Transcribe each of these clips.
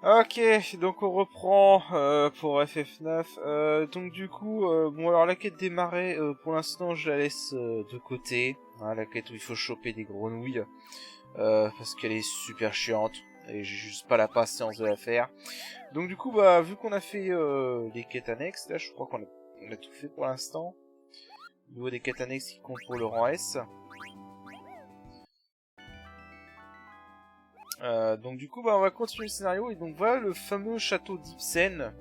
Ok, donc on reprend pour FF9. Donc du coup, bon alors la quête des marais, pour l'instant je la laisse de côté. Hein, la quête où il faut choper des grenouilles, parce qu'elle est super chiante. Et j'ai juste pas la patience de la faire. Donc du coup, bah vu qu'on a fait les quêtes annexes, là je crois qu'on a tout fait pour l'instant. Au niveau des quêtes annexes qui comptent pour le rang S. Donc du coup, bah on va continuer le scénario. Et donc voilà le fameux château d'Ibsen,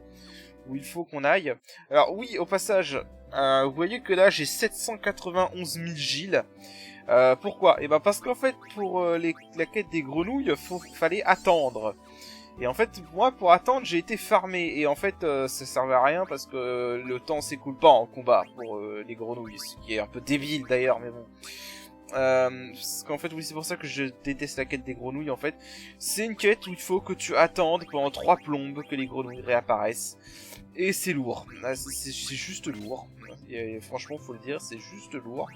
où il faut qu'on aille. Alors oui, au passage, vous voyez que là j'ai 791 000 Gilles. Pourquoi? Et ben parce qu'en fait pour la quête des grenouilles, fallait attendre. Et en fait moi pour attendre j'ai été farmé et en fait ça servait à rien parce que le temps s'écoule pas en combat pour les grenouilles, ce qui est un peu débile d'ailleurs mais bon. Parce qu'en fait oui c'est pour ça que je déteste la quête des grenouilles en fait. C'est une quête où il faut que tu attendes pendant 3 plombes que les grenouilles réapparaissent. Et c'est lourd, c'est juste lourd. Et franchement, faut le dire, c'est juste lourd.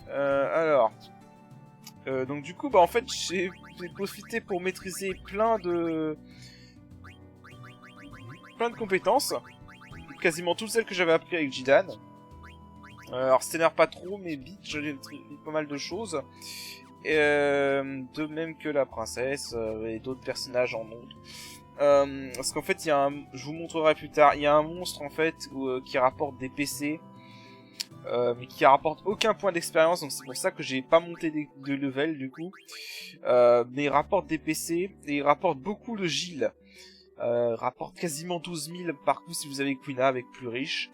Alors, donc du coup, bah en fait, j'ai profité pour maîtriser plein de compétences, quasiment toutes celles que j'avais appris avec Jidan. Alors, Stener pas trop, mais Beat, j'ai appris pas mal de choses. De même que la princesse et d'autres personnages en monde. Parce qu'en fait, je vous montrerai plus tard, il y a un monstre en fait qui rapporte des PC, mais qui rapporte aucun point d'expérience, donc c'est pour ça que j'ai pas monté de level du coup. Mais il rapporte des PC et il rapporte beaucoup de Gilles. Rapporte quasiment 12 000 par coup si vous avez Quina avec plus riche.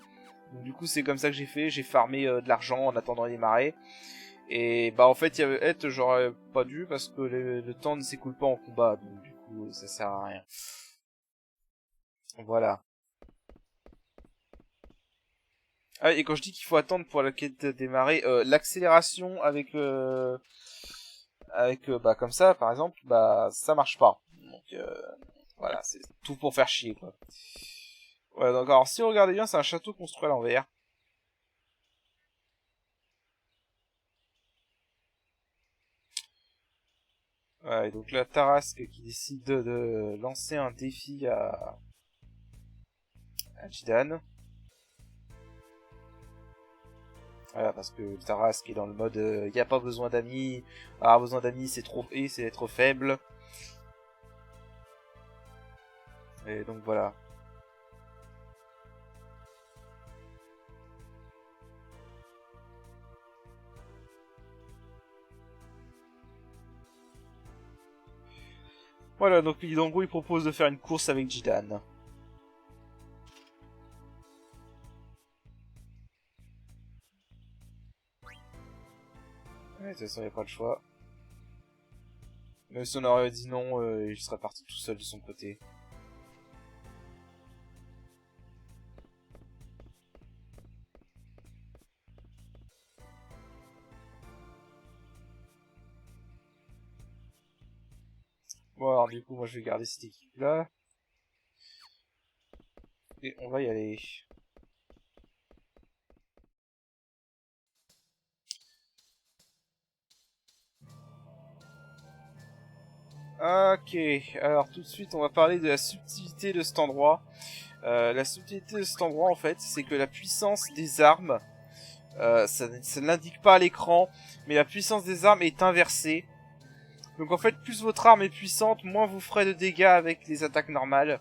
Donc du coup c'est comme ça que j'ai fait, j'ai farmé de l'argent en attendant les marais. Et bah en fait il y avait être j'aurais pas dû parce que le temps ne s'écoule pas en combat, donc du coup ça sert à rien. Voilà. Ah, et quand je dis qu'il faut attendre pour la quête de démarrer, l'accélération avec bah comme ça par exemple, bah ça marche pas. Donc voilà, c'est tout pour faire chier quoi. Ouais, donc alors si vous regardez bien, c'est un château construit à l'envers. Ouais, et donc la Tarasque qui décide de lancer un défi à Jidan. Voilà, parce que le Tarasque est dans le mode y a pas besoin d'amis, avoir besoin d'amis c'est être faible. Et donc voilà. Voilà, donc en gros il propose de faire une course avec Jidan. Ouais, de toute façon, il n'y a pas le choix. Même si on aurait dit non, il serait parti tout seul de son côté. Bon, alors du coup, moi je vais garder cette équipe-là. Et on va y aller. Ok, alors tout de suite, on va parler de la subtilité de cet endroit. La subtilité de cet endroit, en fait, c'est que la puissance des armes, ça ne l'indique pas à l'écran, mais la puissance des armes est inversée. Donc en fait, plus votre arme est puissante, moins vous ferez de dégâts avec les attaques normales.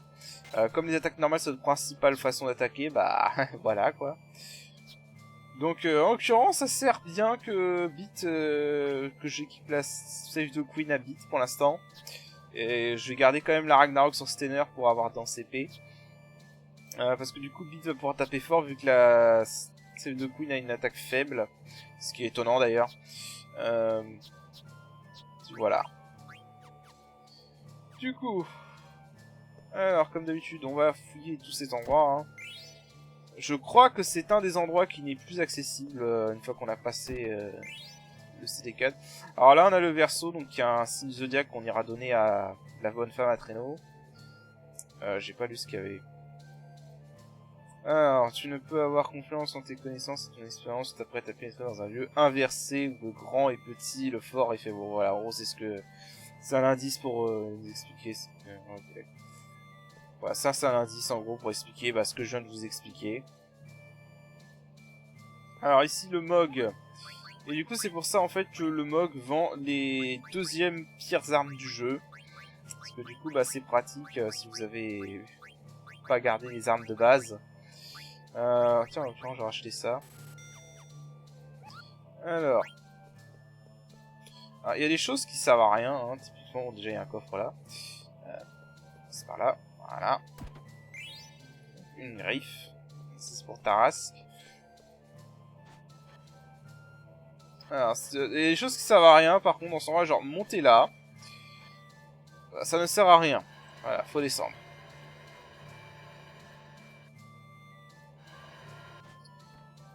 Comme les attaques normales sont notre principale façon d'attaquer, bah voilà quoi. Donc en l'occurrence, ça sert bien que que j'équipe la save de Queen à Beat pour l'instant. Et je vais garder quand même la Ragnarok sur Steiner pour avoir dans CP. Parce que du coup, Beat va pouvoir taper fort vu que la save de Queen a une attaque faible. Ce qui est étonnant d'ailleurs. Euh, voilà. Du coup, alors comme d'habitude, on va fouiller tous ces endroits. Hein. Je crois que c'est un des endroits qui n'est plus accessible une fois qu'on a passé le CD4. Alors là, on a le verso, donc il y a un signe zodiaque qu'on ira donner à la bonne femme à traîneau. J'ai pas lu ce qu'il y avait. Alors, tu ne peux avoir confiance en tes connaissances et ton expérience, tu t'apprêtes à pénétrer dans un lieu inversé où le grand est petit, le fort est faible. Bon, voilà, en gros, c'est un indice pour nous expliquer. Okay. Voilà, ça c'est un indice en gros pour expliquer ce que je viens de vous expliquer. Alors ici le MOG. Et du coup c'est pour ça en fait que le MOG vend les deuxièmes pires armes du jeu. Parce que du coup c'est pratique si vous avez pas gardé les armes de base. Tiens, je vais racheter ça. Alors, il y a des choses qui servent à rien, hein. Typiquement, déjà il y a un coffre là. C'est par là, voilà. Une griffe. C'est pour Tarasque. Alors, il y a des choses qui servent à rien, par contre, on s'en va genre monter là. Ça ne sert à rien. Voilà, faut descendre.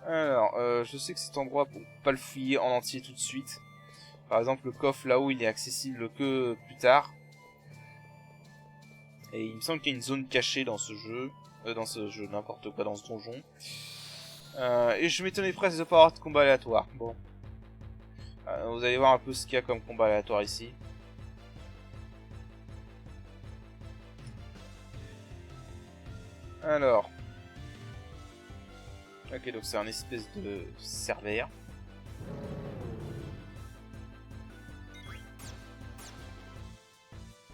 Alors, je sais que cet endroit, pour pas le fouiller en entier tout de suite. Par exemple, le coffre là-haut, il est accessible que plus tard. Et il me semble qu'il y a une zone cachée dans ce jeu. N'importe quoi, dans ce donjon. Et je m'étonnais presque de pas avoir de combat aléatoire. Bon. Vous allez voir un peu ce qu'il y a comme combat aléatoire ici. Alors. Ok, donc c'est un espèce de cerbère.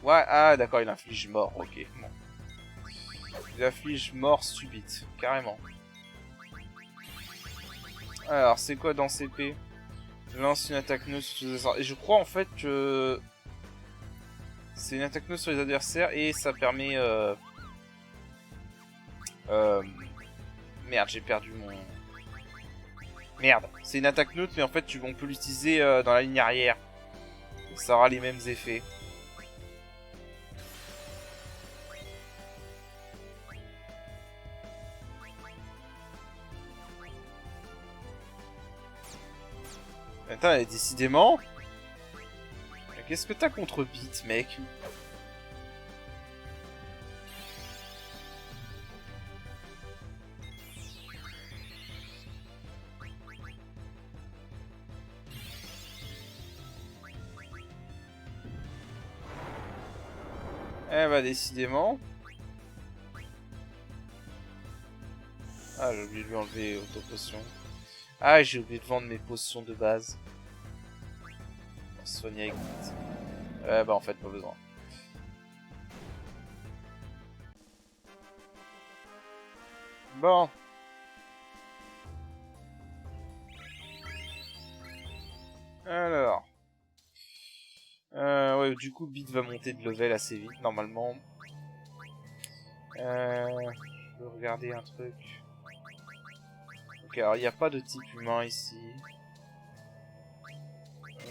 Ouais, ah d'accord, il inflige mort, ok. Bon. Il inflige mort subite, carrément. Alors, c'est quoi dans CP? Lance une attaque neutre sur les adversaires. Et je crois en fait que... c'est une attaque neutre sur les adversaires et ça permet... Merde, j'ai perdu mon... Merde, c'est une attaque neutre mais en fait on peut l'utiliser dans la ligne arrière. Ça aura les mêmes effets. Attends, décidément... Qu'est-ce que t'as contre Beat, mec? Eh bah, décidément... Ah, j'ai oublié de lui enlever auto-potion. Ah, j'ai oublié de vendre mes potions de base. Soigner avec Beat. Bah en fait, pas besoin. Bon. Alors. Ouais, du coup, Beat va monter de level assez vite, normalement. Je veux regarder un truc. Ok, alors il n'y a pas de type humain ici.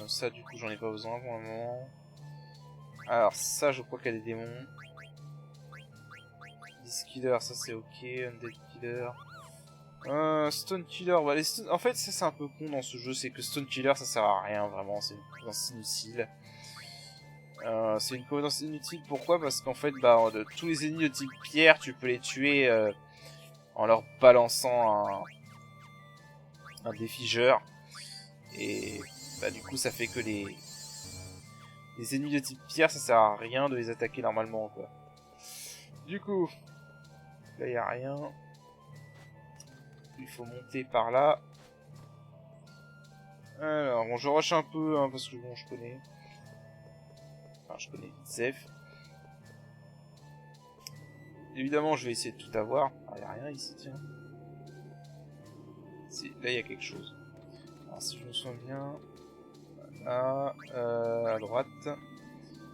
Ça, du coup, j'en ai pas besoin pour le moment. Alors, ça, je crois qu'il y a des démons. Disc Killer, ça c'est ok. Undead Killer. Stone Killer, bah, en fait ça c'est un peu con dans ce jeu, c'est que Stone Killer ça sert à rien vraiment, c'est une compétence inutile. C'est une compétence inutile, pourquoi? Parce qu'en fait de tous les ennemis de type pierre tu peux les tuer en leur balançant un défigeur. Et du coup ça fait que les ennemis de type pierre ça sert à rien de les attaquer normalement quoi. Du coup, là y a rien. Il faut monter par là. Alors, bon, je rush un peu, hein, parce que bon, je connais. Enfin, je connais Zef. Évidemment, je vais essayer de tout avoir. Ah, y a rien ici, tiens. Si, là, il y a quelque chose. Alors, si je me souviens bien... Là, à droite.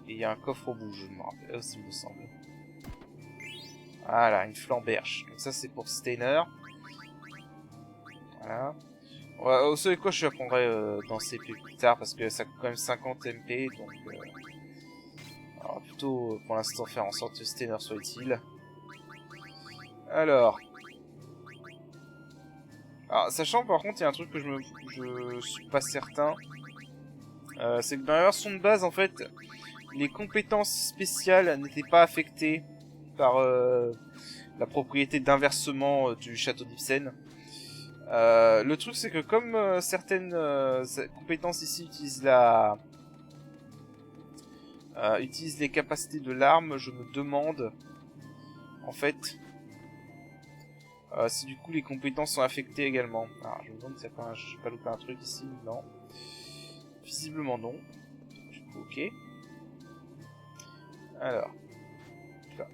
Et il y a un coffre au bout, je me rappelle aussi, il me semble. Voilà, une flamberge. Donc ça, c'est pour Steiner. Voilà. Ouais, vous savez quoi, je apprendrai dans CP plus tard, parce que ça coûte quand même 50 MP, donc... on va plutôt, pour l'instant, faire en sorte que Steiner soit utile. Alors, sachant par contre, il y a un truc que je suis pas certain. C'est que dans la version de base, en fait, les compétences spéciales n'étaient pas affectées par la propriété d'inversement du château d'Ibsen. Le truc, c'est que comme certaines compétences ici utilisent les capacités de l'arme, je me demande en fait, si du coup les compétences sont affectées également. Alors, je me demande si j'ai pas loupé un truc ici. Non. Visiblement non. Du coup, ok. Alors. Là.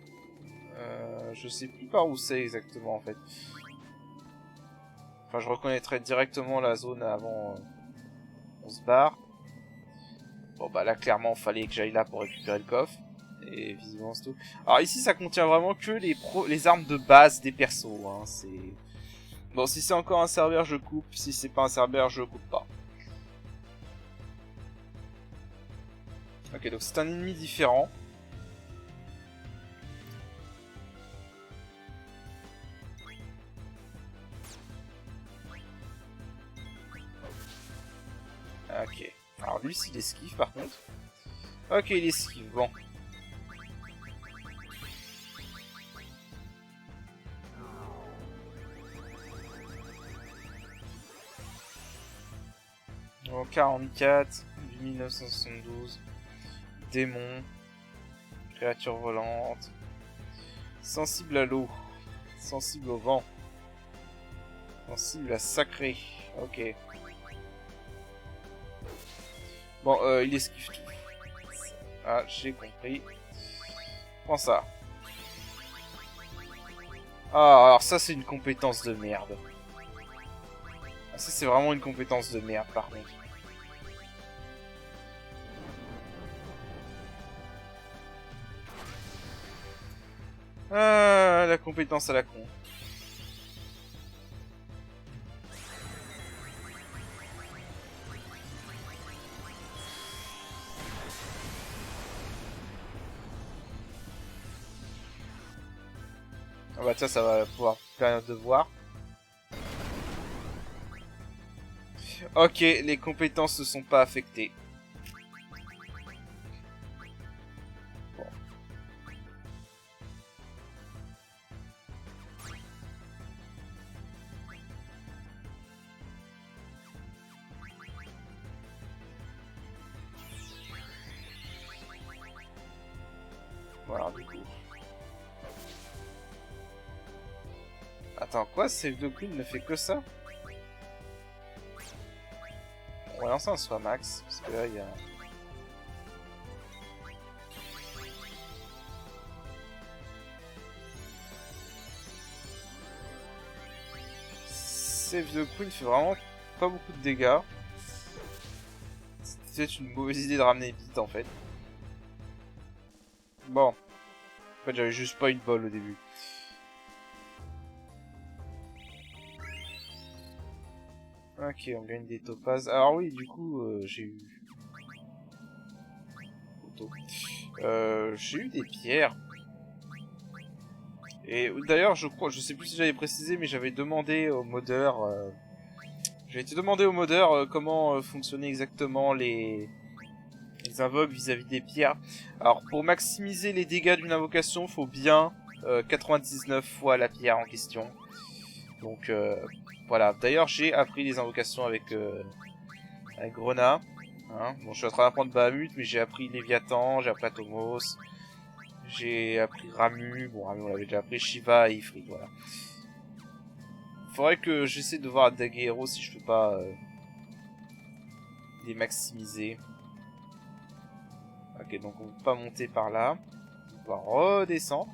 Je sais plus par où c'est exactement en fait. Enfin, je reconnaîtrais directement la zone avant on se barre. Bon bah là clairement fallait que j'aille là pour récupérer le coffre. Et visiblement c'est tout. Alors ici ça contient vraiment que les armes de base des persos. Hein. C'est... Bon, si c'est encore un serveur je coupe, si c'est pas un serveur je coupe pas. Ok, donc c'est un ennemi différent. Ok. Alors lui s'il esquive par contre. Ok, il esquive, bon. Oh, 44, 1972, démon, créature volante, sensible à l'eau, sensible au vent, sensible à sacré, ok. Bon, il esquive tout. Ah, j'ai compris. Prends ça. Ah, alors ça c'est une compétence de merde. Ah, ça c'est vraiment une compétence de merde par contre. Ah, la compétence à la con. Ah bah tiens, ça va pouvoir permettre de voir. Ok, les compétences ne sont pas affectées. Bon. Voilà, du coup. Attends, quoi? Save de Queen ne fait que ça? On va lancer un soit max, parce que là, il y a... Save the Queen fait vraiment pas beaucoup de dégâts. C'est peut-être une mauvaise idée de ramener vite, en fait. Bon. En fait, j'avais juste pas une balle au début. Ok, on gagne des topazes. Alors oui, du coup, j'ai eu... j'ai eu des pierres. Et d'ailleurs, je crois, je sais plus si j'avais précisé, mais j'avais demandé au modeur... J'ai été demandé au modeur comment fonctionnaient exactement les invoques vis-à-vis des pierres. Alors, pour maximiser les dégâts d'une invocation, faut bien 99 fois la pierre en question. Donc, voilà. D'ailleurs, j'ai appris les invocations avec Grena. Hein. Bon, je suis en train d'apprendre Bahamut, mais j'ai appris Léviathan, j'ai appris Atomos, j'ai appris Ramu. Bon, Ramu, on l'avait déjà appris, Shiva et Ifrit, voilà. Faudrait que j'essaie de voir Daguerreau si je peux pas les maximiser. Ok, donc on peut pas monter par là. On va redescendre.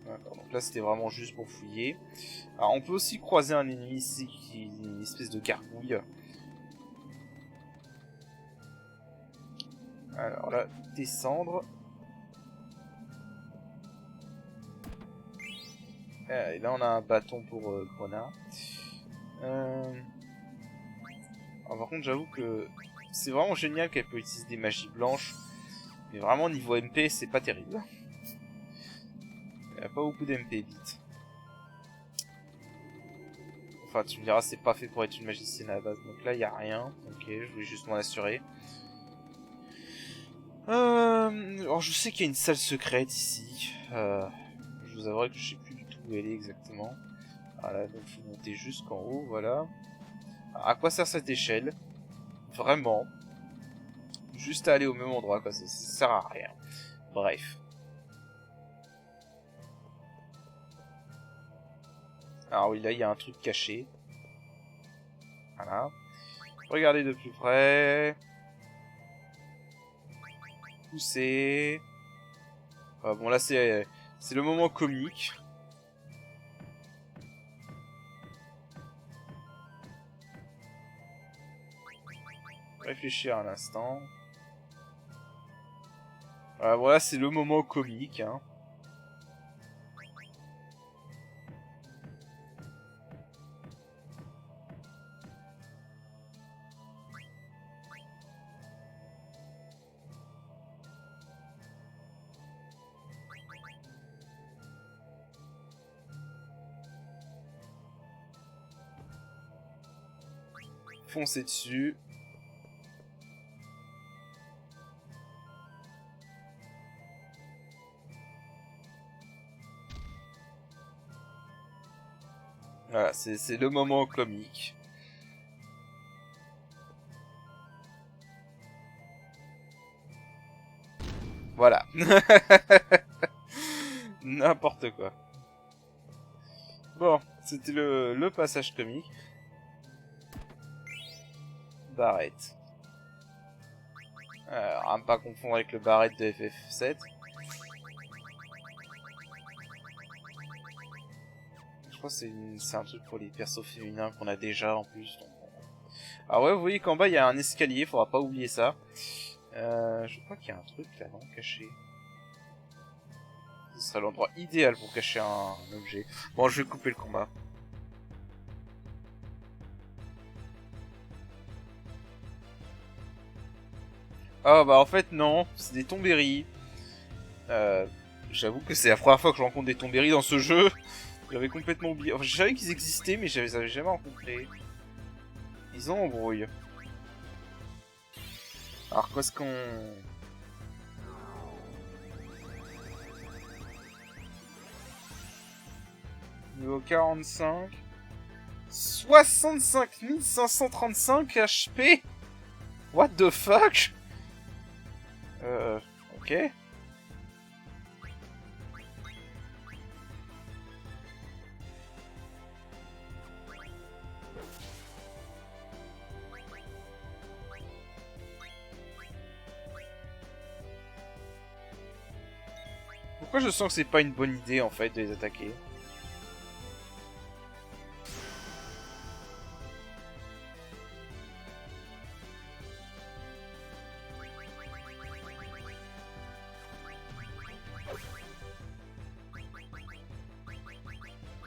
D'accord, donc là c'était vraiment juste pour fouiller. Alors on peut aussi croiser un ennemi ici qui est une espèce de gargouille. Alors là, descendre. Et là on a un bâton pour Grena. Alors, par contre j'avoue que c'est vraiment génial qu'elle peut utiliser des magies blanches. Mais vraiment niveau MP c'est pas terrible. Il n'y a pas beaucoup d'MP vite. Enfin tu me diras c'est pas fait pour être une magicienne à la base. Donc là il n'y a rien. Ok, je voulais juste m'en assurer. Alors je sais qu'il y a une salle secrète ici. Je vous avouerai que je sais plus du tout où elle est exactement. Voilà, donc il faut monter jusqu'en haut, voilà. Alors, à quoi sert cette échelle? Vraiment. juste à aller au même endroit, quoi. Ça sert à rien. Bref. Alors oui, là, il y a un truc caché. Voilà. Regardez de plus près. Pousser. Bon, là, c'est le moment comique. Réfléchir un instant. Voilà, c'est le moment comique. Hein. Foncer dessus. Voilà, c'est le moment comique. Voilà. N'importe quoi. Bon, c'était le passage comique. Barrette. Alors, à ne pas confondre avec le barrette de FF7. Je crois que c'est un truc pour les persos féminins qu'on a déjà en plus. Donc... Ah ouais, vous voyez qu'en bas il y a un escalier, faudra pas oublier ça. Je crois qu'il y a un truc là, non, caché. Ce serait l'endroit idéal pour cacher un objet. Bon, je vais couper le combat. Ah bah en fait non, c'est des tombéries. J'avoue que c'est la première fois que je rencontre des tombéries dans ce jeu. J'avais complètement oublié. Enfin, je savais qu'ils existaient, mais je les avais jamais rencontrés. Ils ont embrouillé. Alors qu'est-ce qu'on... Niveau 45... 65 535 HP. What the fuck? Ok. Pourquoi je sens que c'est pas une bonne idée en fait de les attaquer?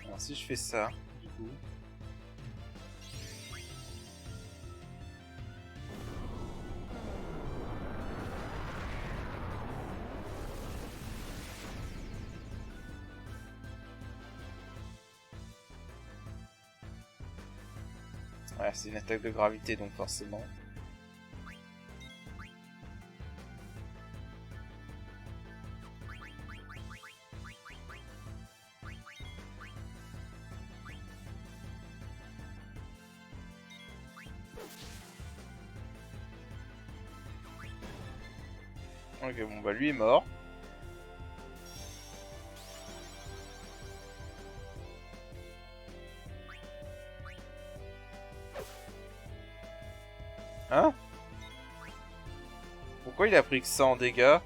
Alors si je fais ça, du coup... Ouais, c'est une attaque de gravité donc forcément. Ok, bon bah lui est mort. Hein? Pourquoi il a pris que ça en dégâts?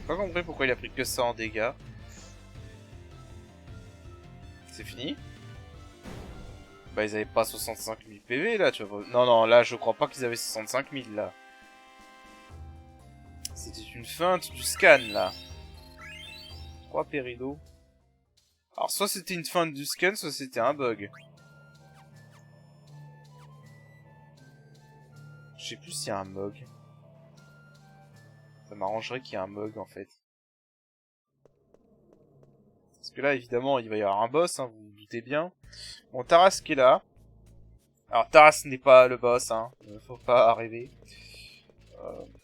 Pas compris pourquoi il a pris que ça en dégâts. C'est fini? Bah ils avaient pas 65 000 PV là, tu vois. Non, non, là je crois pas qu'ils avaient 65 000 là. C'était une feinte du scan là. 3 péridos. Alors soit c'était une feinte du scan, soit c'était un bug. Je sais plus s'il y a un mug. Ça m'arrangerait qu'il y ait un mug en fait. Parce que là évidemment il va y avoir un boss, hein, vous vous doutez bien. Bon, Taras qui est là. Alors Taras n'est pas le boss, hein. Faut pas rêver.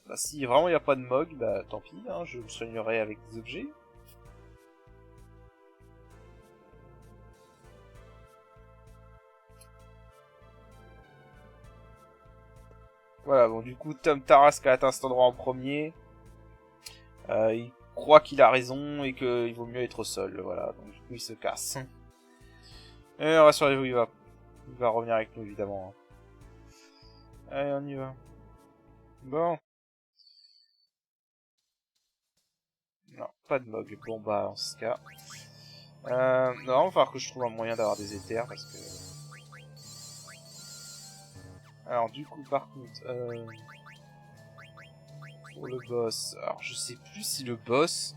Bah, si vraiment il n'y a pas de Mog, bah tant pis, hein, je me soignerai avec des objets. Voilà, bon du coup Tom Tarasque a atteint cet endroit en premier. Il croit qu'il a raison et qu'il vaut mieux être seul, voilà, donc du coup il se casse. Et rassurez-vous, il va revenir avec nous évidemment. Allez, on y va. Bon. Non, pas de Mog. Bon bah en ce cas. Non, il va falloir que je trouve un moyen d'avoir des éthers parce que... Alors du coup par contre... Pour le boss... Alors je sais plus si le boss...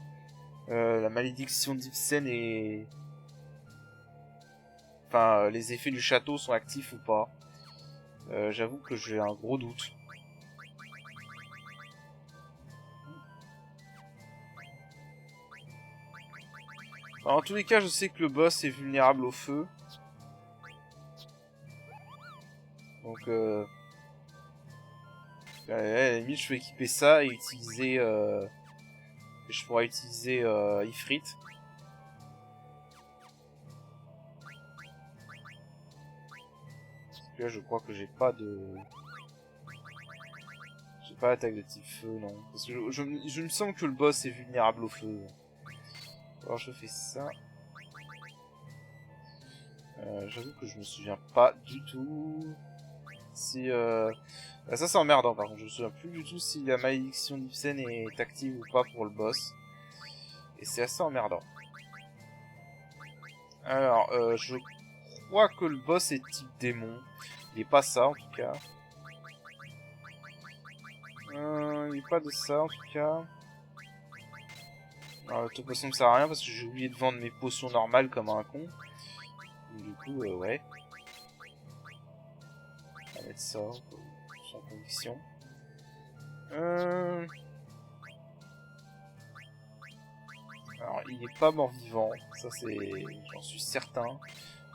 la malédiction d'Ibsen est... Enfin, les effets du château sont actifs ou pas. J'avoue que j'ai un gros doute. Alors, en tous les cas, je sais que le boss est vulnérable au feu. Donc, à la limite, je peux équiper ça et utiliser... je pourrais utiliser Ifrit. Parce que là, je crois que j'ai pas de... J'ai pas d'attaque de type feu, non. Parce que je me semble que le boss est vulnérable au feu. Alors, je fais ça. J'avoue que je me souviens pas du tout... Si... Bah, ça c'est emmerdant par contre, je me souviens plus du tout si la malédiction d'Ibsen est active ou pas pour le boss. Et c'est assez emmerdant. Alors, je crois que le boss est type démon. Il est pas ça en tout cas. Il est pas de ça en tout cas. Alors, de toute façon ça sert à rien parce que j'ai oublié de vendre mes potions normales comme un con. Du coup, ouais. On va mettre ça, sans conviction. Alors, il est pas mort-vivant, ça c'est... J'en suis certain.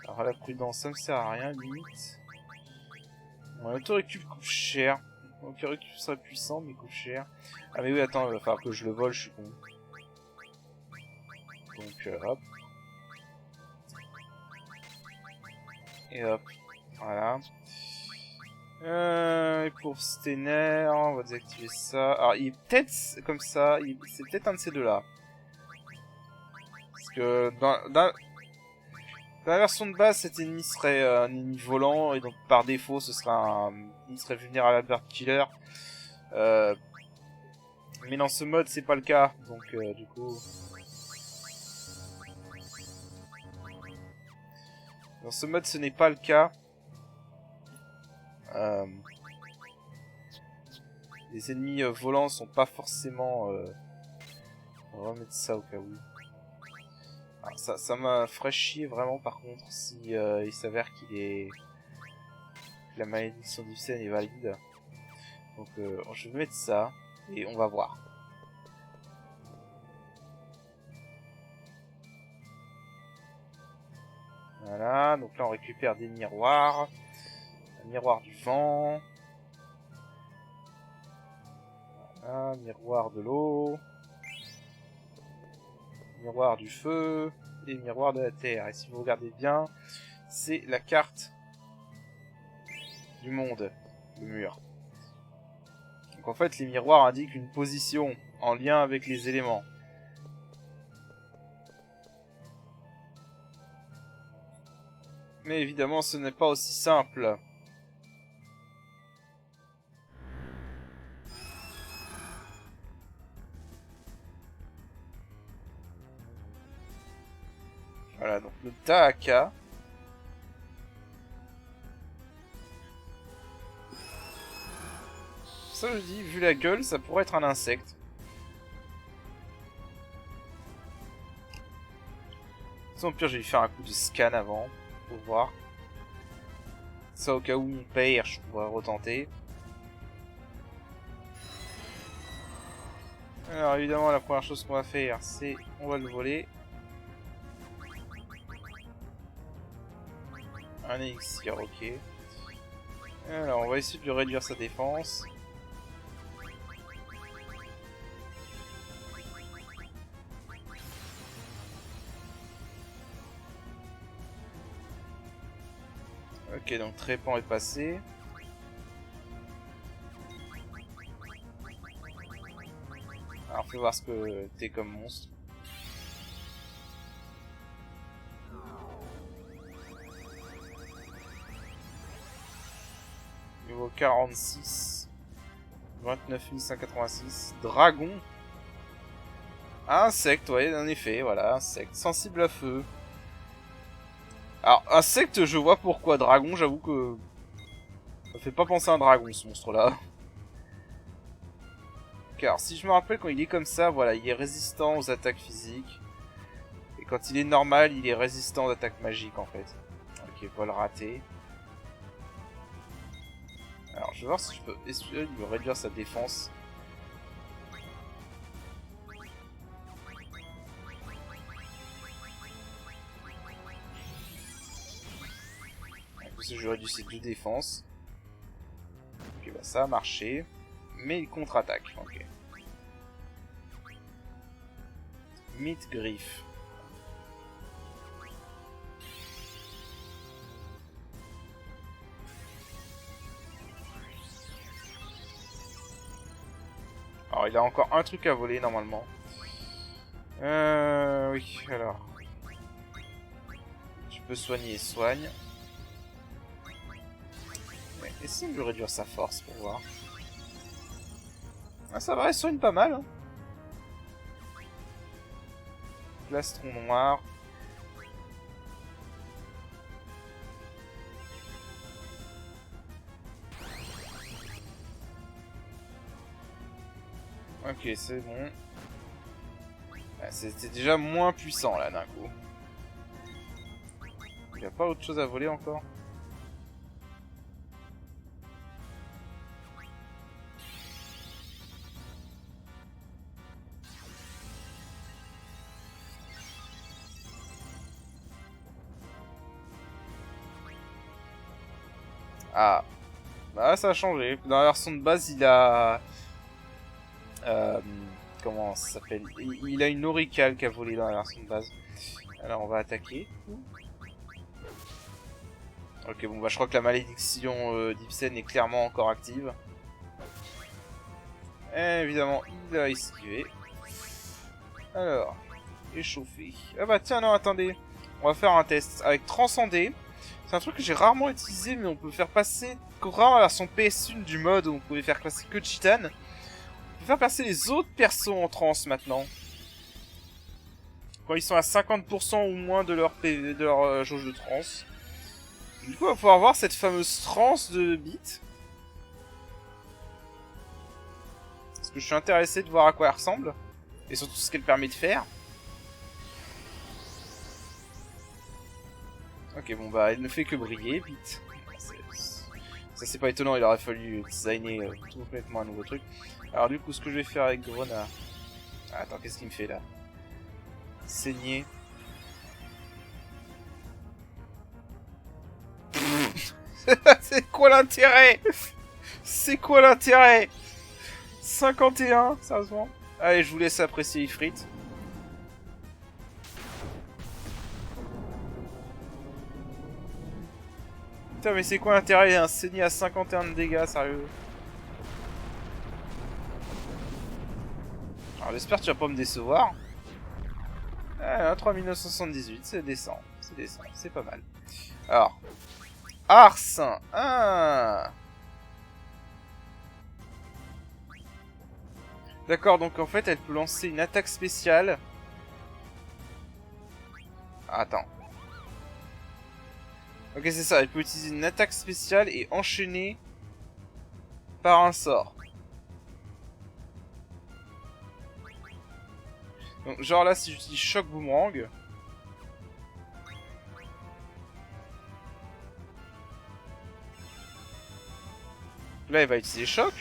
Alors, la prudence, ça me sert à rien, limite. L'autorécup coûte cher. L'autorécup serait puissant, mais coûte cher. Ah mais oui, attends, il va falloir que je le vole, je suis con. Donc, hop. Et hop. Voilà. Et pour Stener, on va désactiver ça. Alors, il est peut-être comme ça. C'est peut-être un de ces deux-là. Parce que dans la version de base, cet ennemi serait un ennemi volant. Et donc, par défaut, il serait vulnérable à Bird Killer. Mais dans ce mode, c'est pas le cas. Donc, du coup... Dans ce mode, ce n'est pas le cas. Les ennemis volants sont pas forcément... On va remettre ça au cas où. Alors, ça m'a ferait chier vraiment par contre si il s'avère qu'il est... que la malédiction d'Ibsen est valide. Donc je vais mettre ça et on va voir. Voilà, donc là on récupère des miroirs. Un miroir du vent. Voilà, miroir de l'eau. Miroir du feu. Et miroir de la terre. Et si vous regardez bien, c'est la carte du monde, le mur. Donc en fait les miroirs indiquent une position en lien avec les éléments. Mais évidemment ce n'est pas aussi simple. Voilà, donc le Tahaka. Ça je dis, vu la gueule, ça pourrait être un insecte. Au pire, je vais lui faire un coup de scan avant, pour voir. Ça, au cas où mon père, je pourrais retenter. Alors, évidemment, la première chose qu'on va faire, c'est... On va le voler. Un élixir, ok. Alors, on va essayer de lui réduire sa défense. Ok, donc Trépan est passé. Alors fais voir ce que t'es comme monstre. Niveau 46. 29 186. Dragon. Insecte, ouais, en effet, voilà, insecte. Sensible à feu. Alors, insecte, je vois pourquoi. Dragon, j'avoue que... ça fait pas penser à un dragon, ce monstre-là. Ok, alors si je me rappelle, quand il est comme ça, voilà, il est résistant aux attaques physiques. Et quand il est normal, il est résistant aux attaques magiques, en fait. Ok, vol raté. Alors, je vais voir si je peux essayer de réduire sa défense. Si je réduis ses 2 défenses. Ok, bah ça a marché. Mais il contre-attaque. Ok. Mid-griffe. Alors il a encore un truc à voler normalement. Oui, alors. Tu peux soigner, soigne. Ouais, essaye de réduire sa force pour voir. Ah ça va, elle soigne pas mal. Hein. Plastron noir. Ok, c'est bon. C'était déjà moins puissant là d'un coup. Il n'y a pas autre chose à voler encore? Ah. Bah ça a changé. Dans la version de base il a... comment ça s'appelle? Il a une auricale qui a volé dans la version de base. Alors on va attaquer. Ok, bon bah je crois que la malédiction d'Ibsen est clairement encore active. Et évidemment, il a esquivé. Alors, échauffé. Ah bah tiens, non, attendez. On va faire un test avec Transcender. C'est un truc que j'ai rarement utilisé, mais on peut faire passer, contrairement à la version PS1 du mode où on pouvait faire passer que Chitan, on peut faire passer les autres persos en trans maintenant. Quand ils sont à 50% ou moins de leur, PV, de leur jauge de trans. Du coup, on va pouvoir voir cette fameuse trans de Beat. Parce que je suis intéressé de voir à quoi elle ressemble. Et surtout ce qu'elle permet de faire. Ok, bon bah, elle ne fait que briller, Beat. Ça c'est pas étonnant, il aurait fallu designer tout complètement un nouveau truc. Alors du coup, ce que je vais faire avec Grona... Ah, attends, qu'est-ce qu'il me fait là? Saigner. C'est quoi l'intérêt? C'est quoi l'intérêt? 51, sérieusement? Allez, je vous laisse apprécier Ifrit. Putain, mais c'est quoi l'intérêt d'un saigner à 51 de dégâts, sérieux? Alors j'espère que tu vas pas me décevoir. Ah, 3978, c'est décent. C'est décent, c'est pas mal. Alors. Ars. Ah. D'accord, donc en fait elle peut lancer une attaque spéciale. Ah, attends. Ok, c'est ça, elle peut utiliser une attaque spéciale et enchaîner par un sort. Donc genre là, si j'utilise choc boomerang... Là, elle va utiliser choc.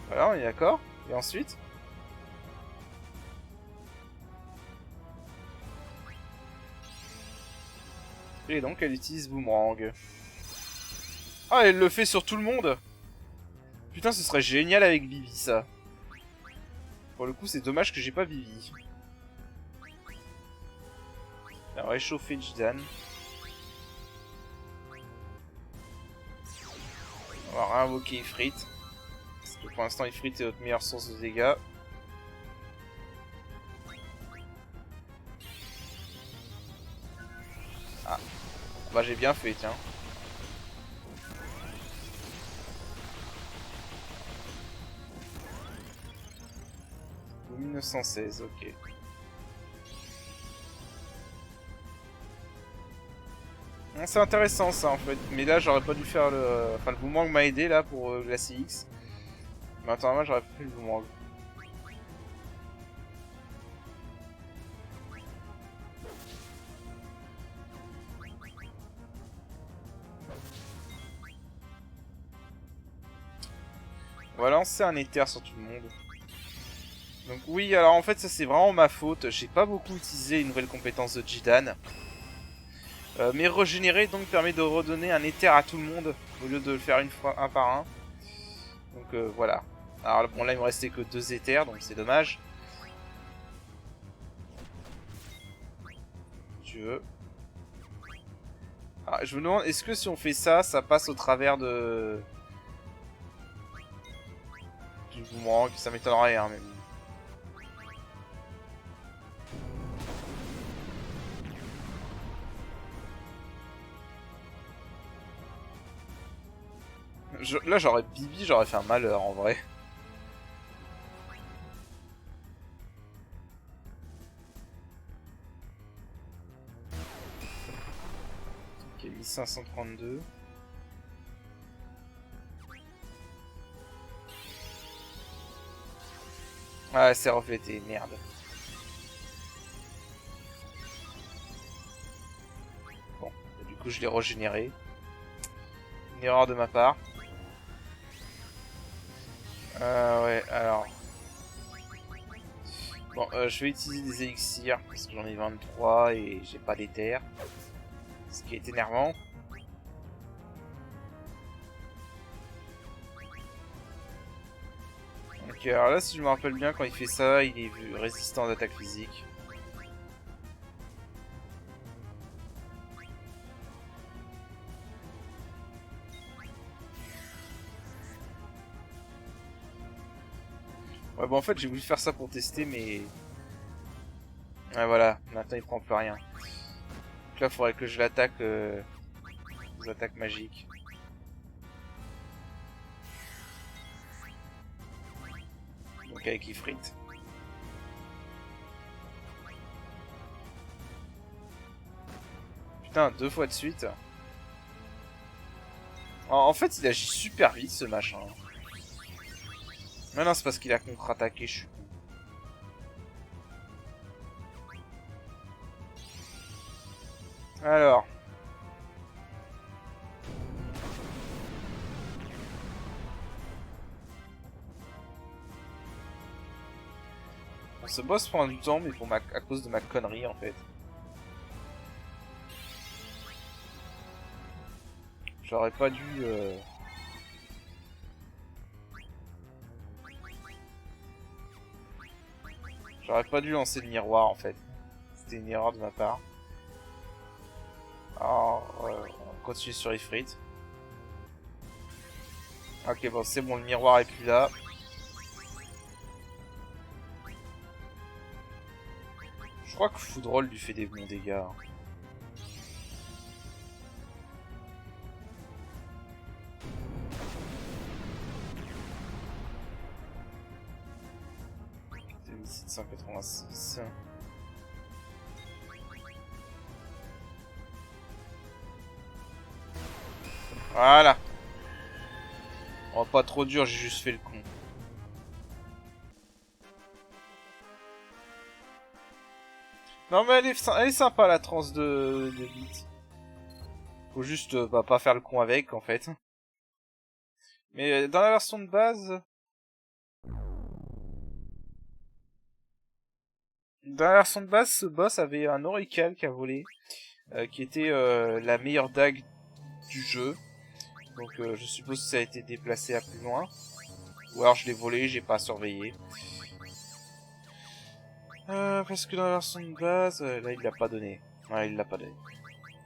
Voilà, on est d'accord. Et ensuite... Et donc, elle utilise boomerang. Ah, elle le fait sur tout le monde. Putain, ce serait génial avec Vivi, ça. Pour le coup, c'est dommage que j'ai pas Vivi. Alors, réchauffer Jidan. On va réinvoquer Ifrit. Parce que pour l'instant, Ifrit est notre meilleure source de dégâts. Ah. Bah j'ai bien fait, tiens. 1916, ok. C'est intéressant ça en fait, mais là j'aurais pas dû faire le... Enfin le boomerang m'a aidé là pour la CX. Mais attends, moi j'aurais pas fait le boomerang. On va lancer un éther sur tout le monde. Donc oui, alors en fait ça c'est vraiment ma faute, j'ai pas beaucoup utilisé une nouvelle compétence de Jidan. Mais régénérer donc permet de redonner un éther à tout le monde au lieu de le faire une fois un par un. Donc voilà. Alors bon là il me restait que 2 éthers donc c'est dommage. Si tu veux. Alors, je me demande est-ce que si on fait ça, ça passe au travers de... du boomerang, ça m'étonnerait hein, même. Là j'aurais Bibi, j'aurais fait un malheur en vrai. Ok, 1532. Ah c'est reflété, merde. Bon, du coup je l'ai régénéré. Une erreur de ma part. Ouais, alors... Bon, je vais utiliser des élixirs, parce que j'en ai 23 et j'ai pas d'éther. Ce qui est énervant. Ok, alors là, si je me rappelle bien, quand il fait ça, il est résistant d'attaque physique. Ouais, bon, en fait, j'ai voulu faire ça pour tester, mais... Ouais, voilà, maintenant il prend plus rien. Donc là, il faudrait que je l'attaque aux attaques magiques. Donc avec Ifrit. Putain, 2 fois de suite. En fait, il agit super vite, ce machin. Mais non, c'est parce qu'il a contre-attaqué, je suis con. Alors... Bon, ce boss prend du temps, mais à cause de ma connerie, en fait. J'aurais pas dû... J'aurais pas dû lancer le miroir, en fait. C'était une erreur de ma part. Alors, on continue sur Ifrit. Ok, bon, c'est bon, le miroir est plus là. Je crois que Foudroll lui fait des bons dégâts. C'était 1786. Voilà. Oh, pas trop dur, j'ai juste fait le con. Non mais elle est sympa la transe de Beat. Faut juste bah, pas faire le con avec en fait. Mais dans la version de base... Dans la version de base, ce boss avait un Orical qui a volé. Qui était la meilleure dague du jeu. Donc je suppose que ça a été déplacé à plus loin. Ou alors je l'ai volé, j'ai pas surveillé. Parce que dans la version de base, là il l'a pas donné. Ouais, il l'a pas donné.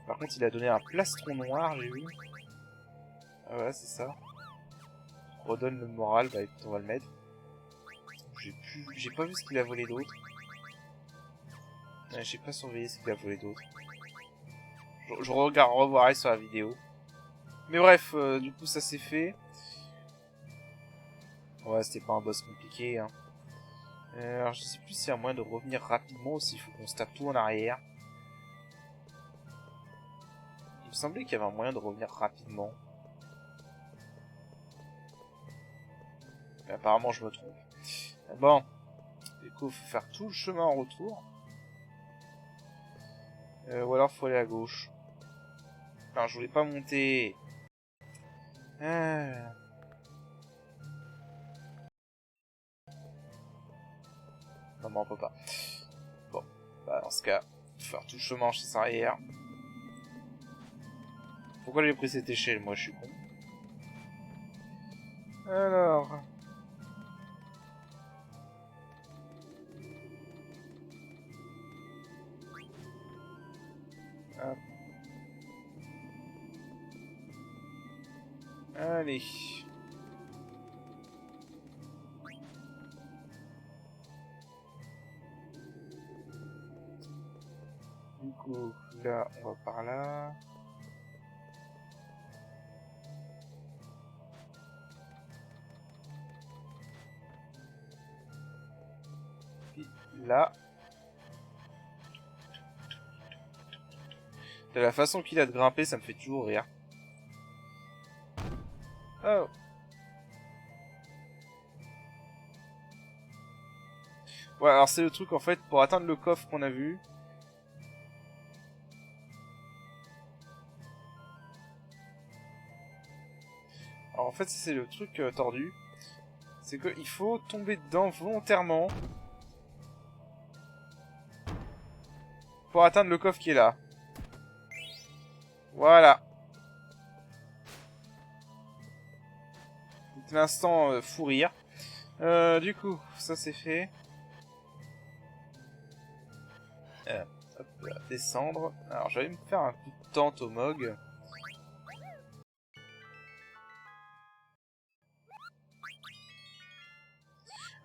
Par contre il a donné un plastron noir, j'ai vu. Ah ouais, c'est ça. redonne le moral. Bah écoute, on va le mettre. J'ai pas vu ce qu'il a volé d'autre. J'ai pas surveillé ce qu'il a volé d'autre. Je revoirai sur la vidéo. Mais bref, du coup ça c'est fait. Ouais, c'était pas un boss compliqué. Hein. Alors je sais plus s'il y a moyen de revenir rapidement ou s'il faut qu'on se tape tout en arrière. Il me semblait qu'il y avait un moyen de revenir rapidement. Mais apparemment je me trompe. Bon. Du coup, faut faire tout le chemin en retour. Ou alors faut aller à gauche. Enfin, je voulais pas monter. Ah. Non, mais on peut pas. Bon, bah dans ce cas, faut faire tout le chemin en chasse arrière. Pourquoi j'ai pris cette échelle? Moi, je suis con. Alors... Hop. Allez. Du coup, là, on va par là. Puis là. De la façon qu'il a de grimper, ça me fait toujours rire. Oh. Ouais, alors c'est le truc en fait, pour atteindre le coffre qu'on a vu. Alors en fait, c'est le truc tordu. C'est qu'il faut tomber dedans volontairement. Pour atteindre le coffre qui est là. Voilà. L'instant fou rire. Du coup, ça c'est fait. Hop là, descendre. Alors j'allais me faire un coup de tente au Mog.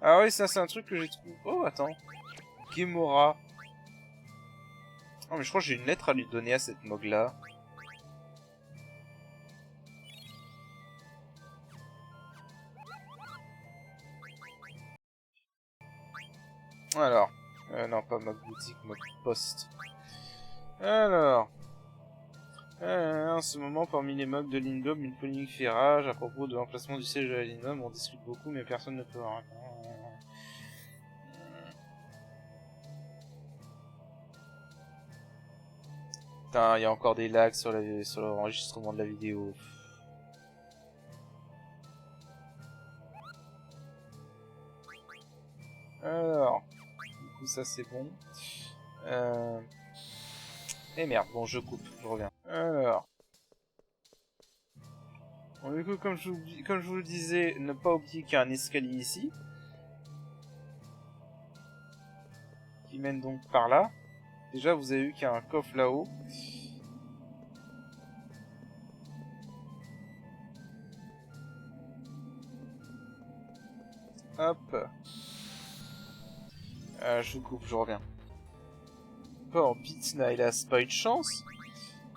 Ah oui, ça c'est un truc que j'ai trouvé. Oh, attends. Gemora. Oh, mais je crois que j'ai une lettre à lui donner à cette Mog là. Alors. Non, pas Mog boutique, Mog poste. Alors. En ce moment, parmi les mobs de Lindblum, une polémique fait rage à propos de l'emplacement du siège de la Lindblum. On discute beaucoup, mais personne ne peut en répondre. Putain, il y a encore des lags sur l'enregistrement de la vidéo. Alors, du coup ça c'est bon. Et merde, bon je coupe, je reviens. Alors, bon, du coup comme je vous le disais, ne pas oublier qu'il y a un escalier ici. Qui mène donc par là. Déjà vous avez vu qu'il y a un coffre là-haut. Hop. Je coupe, je reviens. Bon, Pitna, il a pas eu de chance.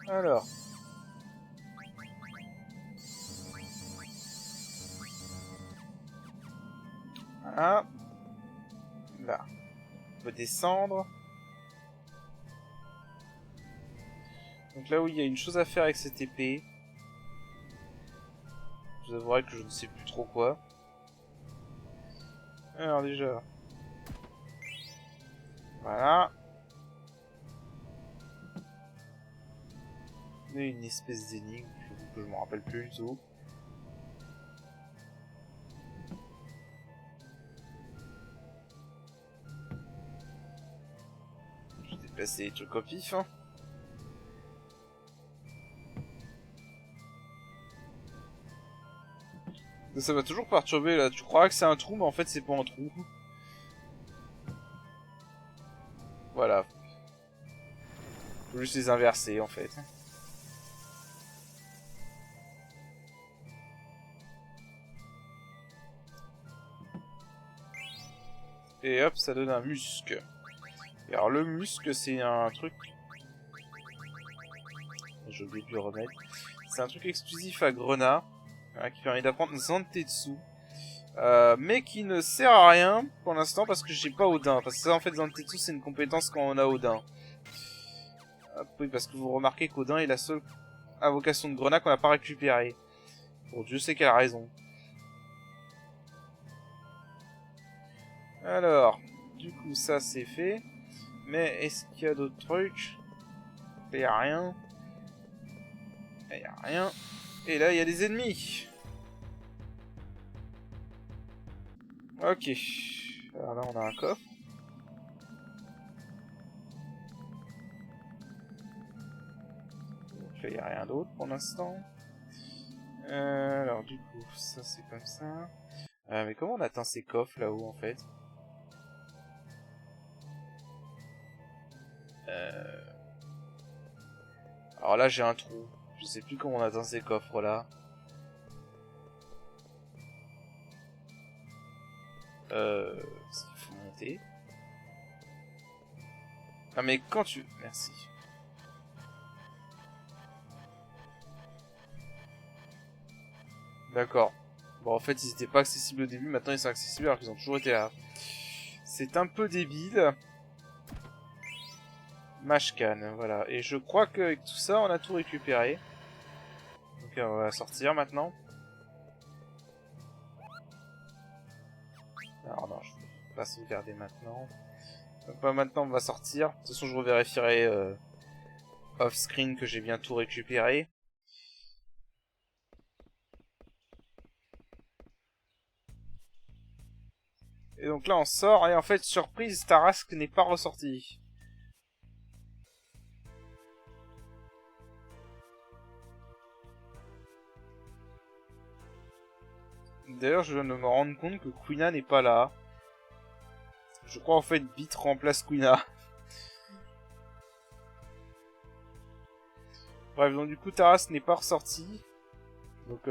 Alors. Voilà. Là. On peut descendre. Donc là où il y a une chose à faire avec cette épée. Je vous avouerai que je ne sais plus trop quoi. Alors déjà. Voilà. On a une espèce d'énigme que je me rappelle plus du tout. Je vais déplacer les trucs au pif. Hein. Ça m'a toujours perturbé là. Tu crois que c'est un trou, mais en fait c'est pas un trou. Voilà. Faut juste les inverser en fait. Et hop, ça donne un musc. Et alors le musc, c'est un truc... J'ai oublié de le remettre. C'est un truc exclusif à Grenat, qui permet d'apprendre Zantetsu. Mais qui ne sert à rien pour l'instant parce que j'ai pas Odin. Parce que ça, en fait, Zantetsu, c'est une compétence quand on a Odin. Oui, parce que vous remarquez qu'Odin est la seule invocation de Grenat qu'on n'a pas récupérée. Pour Dieu sait quelle raison. Alors, du coup, ça c'est fait. Mais est-ce qu'il y a d'autres trucs? Il n'y a rien. Il n'y a rien. Et là, il y a des ennemis. Ok. Alors là, on a un coffre. Donc là, il n'y a rien d'autre pour l'instant. Alors du coup, ça c'est comme ça. Mais comment on atteint ces coffres là-haut en fait? Alors là, j'ai un trou. Je sais plus comment on atteint ces coffres là. Parce qu'il faut monter. Ah mais quand tu... Merci. D'accord. Bon, en fait, ils étaient pas accessibles au début, maintenant ils sont accessibles alors qu'ils ont toujours été là. C'est un peu débile. Mashcan, voilà. Et je crois qu'avec tout ça, on a tout récupéré. Donc on va sortir maintenant. Alors non, je ne vais pas sauvegarder maintenant. Donc pas maintenant, on va sortir. De toute façon, je revérifierai off-screen que j'ai bien tout récupéré. Et donc là, on sort, et en fait, surprise, Tarrasque n'est pas ressorti. D'ailleurs, je viens de me rendre compte que Quina n'est pas là. Je crois en fait Beat remplace Quina. Bref, donc du coup, Taras n'est pas ressorti. Donc,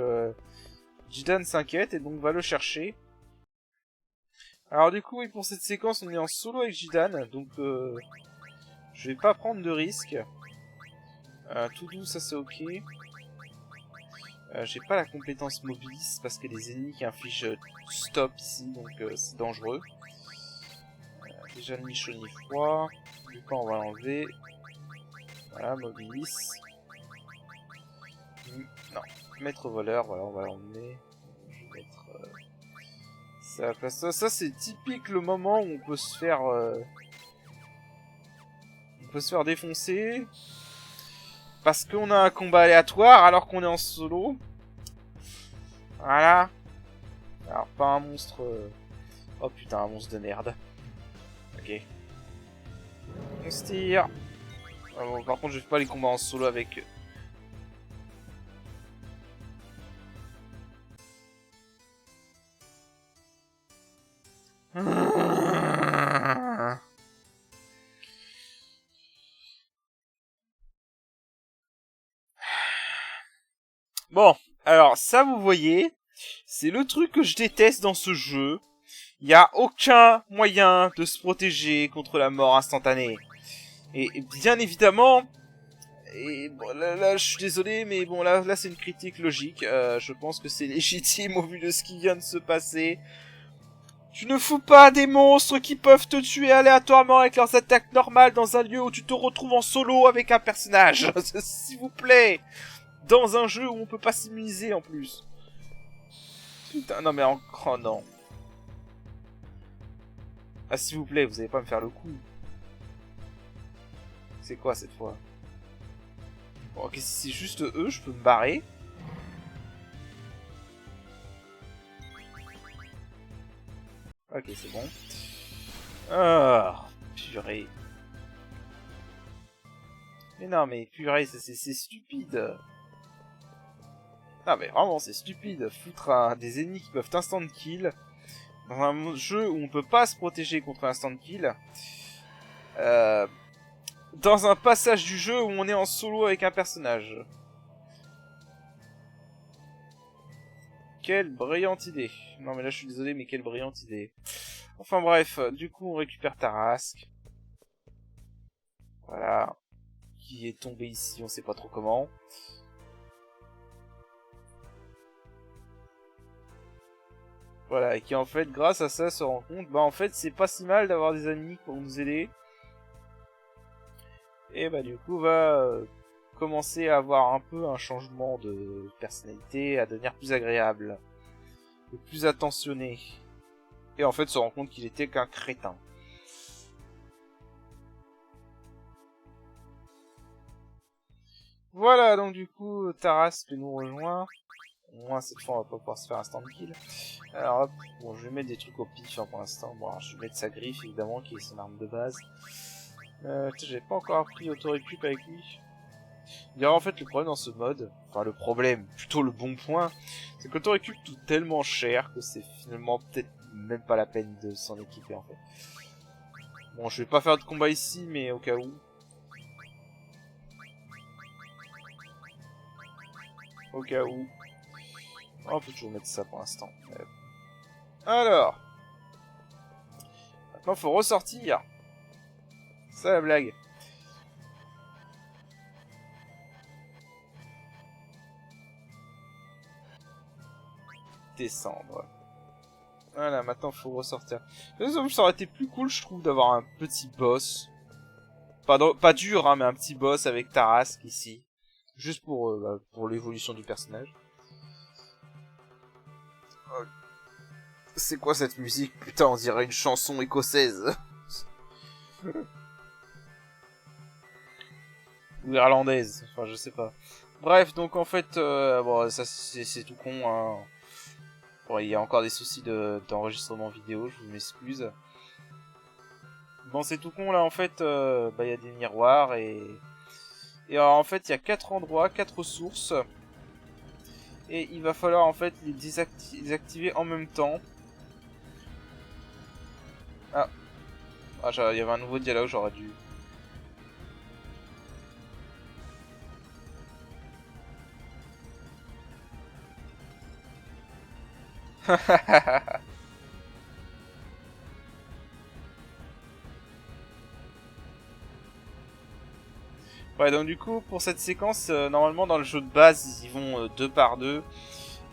Jidan s'inquiète et donc va le chercher. Alors du coup, oui, pour cette séquence, on est en solo avec Jidan. Donc, je vais pas prendre de risque. Tout doux, ça c'est ok. J'ai pas la compétence mobilis parce qu'il y a des ennemis qui infligent stop ici, donc c'est dangereux. Déjà ni chaud ni froid. Du coup on va l'enlever. Voilà, mobilis. Non, maître voleur, voilà, on va l'emmener. Je vais mettre ça à la place. Ça c'est typique le moment où on peut se faire défoncer. Parce qu'on a un combat aléatoire alors qu'on est en solo. Voilà. Alors pas un monstre... Oh putain, un monstre de merde. Ok. On se tire. Ah bon, par contre, je fais pas les combats en solo avec... Bon, alors ça vous voyez, c'est le truc que je déteste dans ce jeu. Il n'y a aucun moyen de se protéger contre la mort instantanée. Et bien évidemment, et bon, là, je suis désolé, mais bon là c'est une critique logique. Je pense que c'est légitime au vu de ce qui vient de se passer. Tu ne fous pas des monstres qui peuvent te tuer aléatoirement avec leurs attaques normales dans un lieu où tu te retrouves en solo avec un personnage. S'il vous plaît. Dans un jeu où on peut pas s'immuniser en plus. Putain, non mais encore... Oh non. Ah s'il vous plaît, vous allez pas me faire le coup. C'est quoi cette fois? Bon, ok, si c'est juste eux, je peux me barrer. Ok, c'est bon. Ah, purée. Mais non, mais purée, c'est stupide. Ah mais vraiment, c'est stupide. Foutre des ennemis qui peuvent instant kill dans un jeu où on peut pas se protéger contre instant kill. Dans un passage du jeu où on est en solo avec un personnage. Quelle brillante idée. Non mais là je suis désolé, mais quelle brillante idée. Enfin bref, du coup on récupère Tarasque. Voilà. Qui est tombé ici, on sait pas trop comment. Voilà, et qui en fait, grâce à ça, se rend compte, bah en fait, c'est pas si mal d'avoir des amis pour nous aider. Et bah du coup, va commencer à avoir un peu un changement de personnalité, à devenir plus agréable, et plus attentionné. Et en fait, se rend compte qu'il était qu'un crétin. Voilà, donc du coup, Tarasque nous rejoint. Au moins, cette fois, on va pas pouvoir se faire un stand kill. Alors hop, bon, je vais mettre des trucs au pif hein, pour l'instant. Bon, alors, je vais mettre sa griffe, évidemment, qui est son arme de base. J'ai pas encore appris auto-récup avec lui. D'ailleurs, en fait, le problème dans ce mode, enfin le problème, plutôt le bon point, c'est que l'auto-récup coûte tellement cher que c'est finalement peut-être même pas la peine de s'en équiper en fait. Bon, je vais pas faire de combat ici, mais au cas où. Au cas où. On peut toujours mettre ça pour l'instant. Alors. Maintenant, faut ressortir. C'est ça la blague. Descendre. Voilà, maintenant faut ressortir. Ça aurait été plus cool, je trouve, d'avoir un petit boss. Pas dur, hein, mais un petit boss avec Tarasque ici. Juste pour l'évolution du personnage. C'est quoi cette musique? Putain, on dirait une chanson écossaise. Ou irlandaise, enfin je sais pas. Bref, donc en fait, bon, ça c'est tout con, hein. Bon, il y a encore des soucis d'enregistrement vidéo, je vous m'excuse. Bon, c'est tout con là, en fait, bah il y a des miroirs et alors, en fait, il y a 4 endroits, 4 sources. Et il va falloir en fait les désactiver en même temps. Ah, il y avait un nouveau dialogue, j'aurais dû. Ouais, donc du coup, pour cette séquence, normalement dans le jeu de base, ils y vont 2 par 2.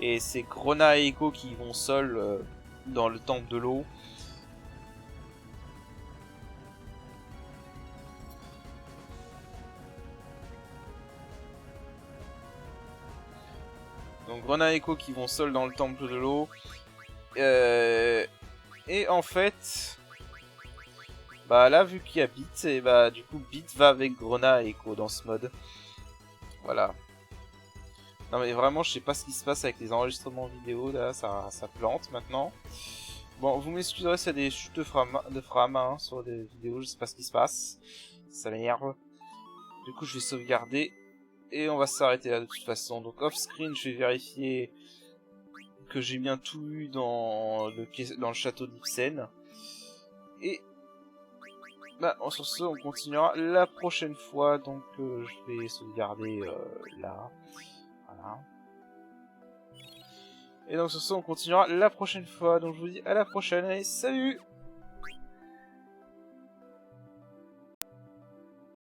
Et c'est Grona et Echo qui vont seuls dans le temple de l'eau. Donc Grona et Echo qui vont seuls dans le temple de l'eau. Et en fait... Bah là, vu qu'il y a Beat, et bah du coup Beat va avec Grona et Echo dans ce mode. Voilà. Non mais vraiment, je sais pas ce qui se passe avec les enregistrements vidéo, là, ça plante maintenant. Bon, vous m'excuserez s'il y a des chutes de frame hein, sur des vidéos, je sais pas ce qui se passe. Ça m'énerve. Du coup, je vais sauvegarder. Et on va s'arrêter là de toute façon. Donc off-screen, je vais vérifier que j'ai bien tout eu dans le château d'Ibsen. Et bah, sur ce, on continuera la prochaine fois. Donc je vais sauvegarder là. Voilà. Et donc sur ce, on continuera la prochaine fois. Donc je vous dis à la prochaine et salut!